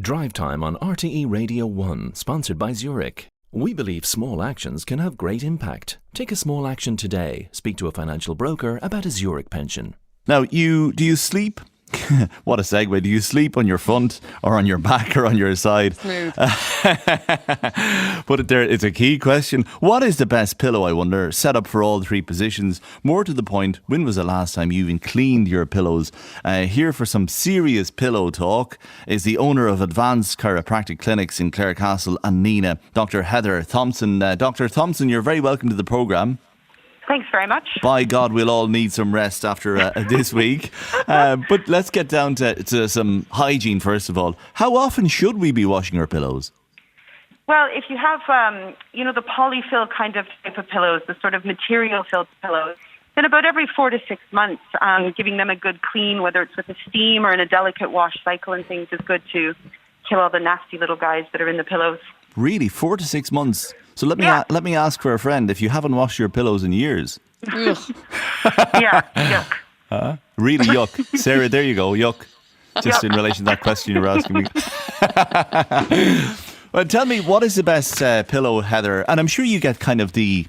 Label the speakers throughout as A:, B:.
A: Drive Time on RTE Radio 1, sponsored by Zurich. We believe small actions can have great impact. Take a small action today. Speak to a financial broker about a Zurich pension.
B: Now, do you sleep? What a segue. Do you sleep on your front or on your back or on your side?
C: Smooth.
B: Put it there. It's a key question. What is the best pillow, I wonder, set up for all three positions? More to the point, when was the last time you even cleaned your pillows? Here for some serious pillow talk is the owner of Advanced Chiropractic Clinics in Clarecastle and Nina, Dr. Heather Thompson. Dr. Thompson, you're very welcome to the programme.
D: Thanks very much.
B: By God, we'll all need some rest after this week. But let's get down to some hygiene first of all. How often should we be washing our pillows?
D: Well, if you have, the polyfill kind of type of pillows, the sort of material-filled pillows, then about every 4 to 6 months, giving them a good clean, whether it's with a steam or in a delicate wash cycle and things, is good to kill all the nasty little guys that are in the pillows.
B: Really? 4 to 6 months? So let me ask for a friend, if you haven't washed your pillows in years.
D: Yeah, yuck.
B: Really yuck. Sarah, there you go, yuck. Just in relation to that question you were asking me. Well, tell me, what is the best pillow, Heather? And I'm sure you get kind of the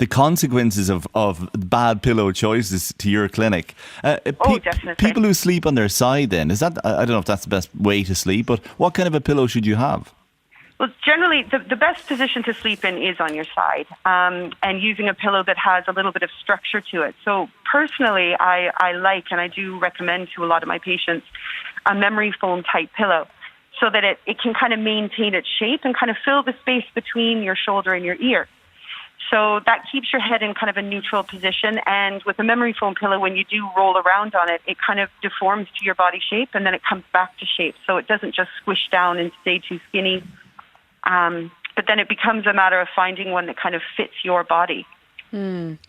B: consequences of bad pillow choices to your clinic.
D: Definitely.
B: People who sleep on their side then, is that, I don't know if that's the best way to sleep, but what kind of a pillow should you have?
D: Well, generally, the best position to sleep in is on your side, and using a pillow that has a little bit of structure to it. So personally, I like, and I do recommend to a lot of my patients, a memory foam type pillow, so that it can kind of maintain its shape and kind of fill the space between your shoulder and your ear. So that keeps your head in kind of a neutral position. And with a memory foam pillow, when you do roll around on it, it kind of deforms to your body shape, and then it comes back to shape. So it doesn't just squish down and stay too skinny. But then it becomes a matter of finding one that kind of fits your body.
C: And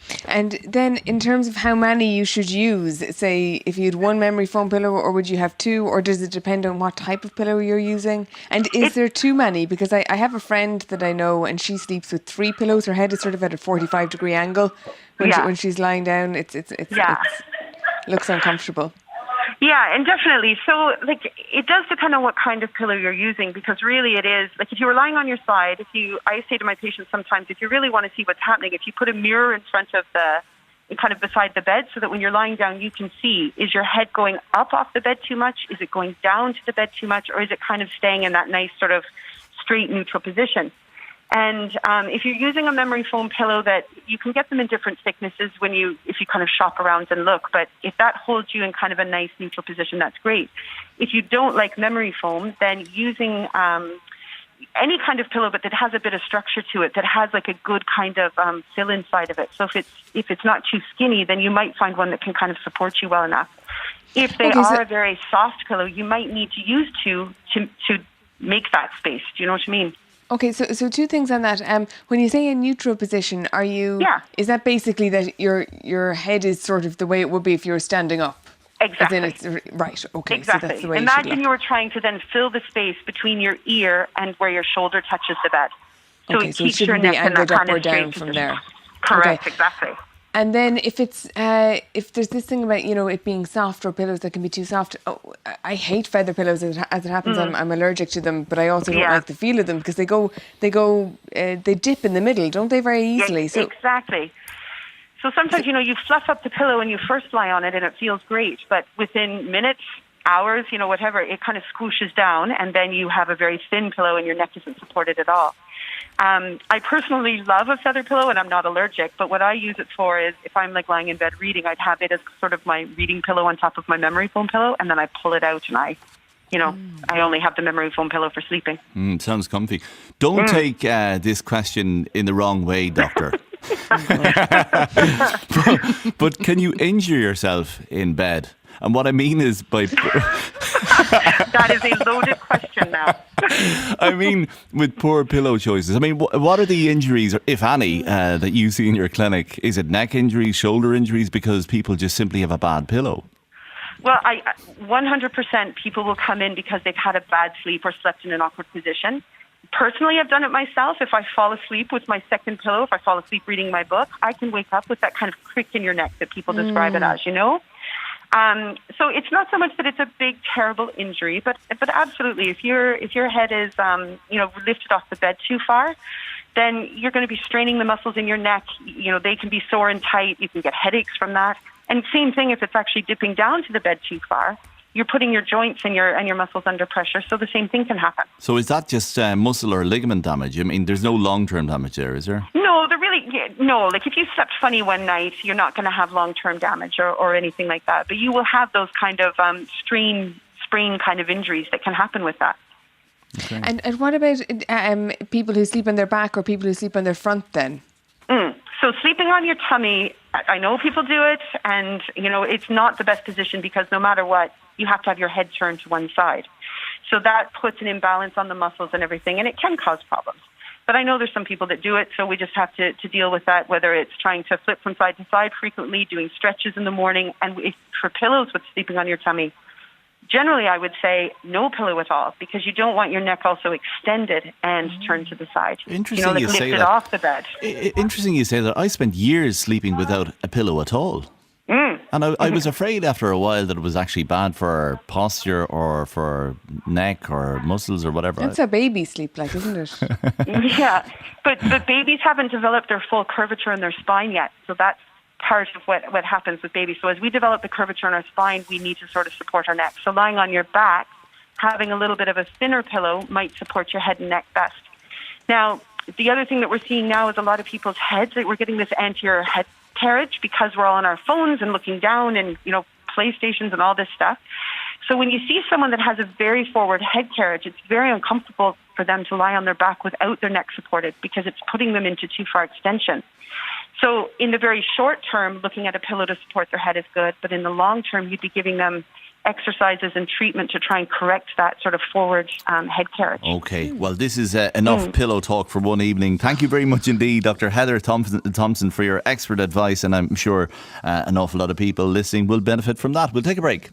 C: then in terms of how many you should use, say if you had one memory foam pillow, or would you have two, or does it depend on what type of pillow you're using? And is there too many? Because I have a friend that I know, and she sleeps with 3 pillows. Her head is sort of at a 45-degree angle when she's lying down. It looks uncomfortable.
D: Yeah, and definitely. So, it does depend on what kind of pillow you're using, because really it is, if you were lying on your side, I say to my patients sometimes, if you really want to see what's happening, if you put a mirror in front of kind of beside the bed, so that when you're lying down, you can see, is your head going up off the bed too much? Is it going down to the bed too much? Or is it kind of staying in that nice sort of straight, neutral position? And if you're using a memory foam pillow, that you can get them in different thicknesses if you kind of shop around and look. But if that holds you in kind of a nice neutral position, that's great. If you don't like memory foam, then using any kind of pillow, but that has a bit of structure to it, that has a good kind of fill inside of it. So if it's not too skinny, then you might find one that can kind of support you well enough. If they are a very soft pillow, you might need to use two to make that space. Do you know what I mean?
C: Okay, so 2 things on that. When you say a neutral position, is that basically that your head is sort of the way it would be if you were standing up?
D: Exactly.
C: Right, okay.
D: Exactly.
C: So that's the way
D: Imagine you were trying to then fill the space between your ear and where your shoulder touches the bed. So
C: okay,
D: it
C: so
D: keeps
C: it shouldn't
D: your
C: be
D: neck in
C: angled
D: that
C: up
D: kind
C: or
D: of straight
C: down from
D: position.
C: there.
D: Correct,
C: Okay.
D: exactly.
C: And then if there's this thing about, it being soft, or pillows that can be too soft. I hate feather pillows as it happens. I'm allergic to them, but I also don't like the feel of them, because they dip in the middle, don't they, very easily?
D: Yeah, exactly. So sometimes, you fluff up the pillow and you first lie on it and it feels great, but within minutes, hours, whatever, it kind of squooshes down, and then you have a very thin pillow and your neck isn't supported at all. I personally love a feather pillow, and I'm not allergic, but what I use it for is, if I'm lying in bed reading, I'd have it as sort of my reading pillow on top of my memory foam pillow, and then I pull it out and I only have the memory foam pillow for sleeping.
B: Sounds comfy. Don't take this question in the wrong way, doctor. but can you injure yourself in bed? And what I mean is by...
D: That is a loaded question now.
B: I mean, with poor pillow choices. I mean, what are the injuries, if any, that you see in your clinic? Is it neck injuries, shoulder injuries, because people just simply have a bad pillow?
D: Well, 100% people will come in because they've had a bad sleep or slept in an awkward position. Personally, I've done it myself. If I fall asleep with my second pillow, if I fall asleep reading my book, I can wake up with that kind of crick in your neck that people describe it as, So it's not so much that it's a big, terrible injury, but absolutely, if your head is lifted off the bed too far, then you're going to be straining the muscles in your neck. They can be sore and tight. You can get headaches from that. And same thing if it's actually dipping down to the bed too far. You're putting your joints and your muscles under pressure, so the same thing can happen.
B: So is that just muscle or ligament damage? I mean, there's no long-term damage there, is there?
D: No. Like if you slept funny one night, you're not going to have long-term damage or anything like that. But you will have those kind of sprain kind of injuries that can happen with that.
C: Okay. And what about people who sleep on their back or people who sleep on their front then?
D: So sleeping on your tummy, I know people do it, and it's not the best position because no matter what, you have to have your head turned to one side. So that puts an imbalance on the muscles and everything, and it can cause problems. But I know there's some people that do it, so we just have to deal with that, whether it's trying to flip from side to side frequently, doing stretches in the morning, and for pillows with sleeping on your tummy, generally I would say no pillow at all, because you don't want your neck also extended and turned to the side.
B: Interesting you say that.
D: Lifted off the bed.
B: Interesting you say that. I spent years sleeping without a pillow at all. And I was afraid after a while that it was actually bad for posture or for neck or muscles or whatever.
C: That's how babies sleep like, isn't it?
D: Yeah, but babies haven't developed their full curvature in their spine yet. So that's part of what happens with babies. So as we develop the curvature in our spine, we need to sort of support our neck. So lying on your back, having a little bit of a thinner pillow might support your head and neck best. Now, the other thing that we're seeing now is a lot of people's heads, we're getting this anterior head carriage because we're all on our phones and looking down and, PlayStations and all this stuff. So when you see someone that has a very forward head carriage, it's very uncomfortable for them to lie on their back without their neck supported because it's putting them into too far extension. So in the very short term, looking at a pillow to support their head is good, but in the long term, you'd be giving them exercises and treatment to try and correct that sort of forward head carriage.
B: Okay, well, this is enough pillow talk for one evening. Thank you very much indeed, Dr. Heather Thompson, for your expert advice, and I'm sure an awful lot of people listening will benefit from that. We'll take a break.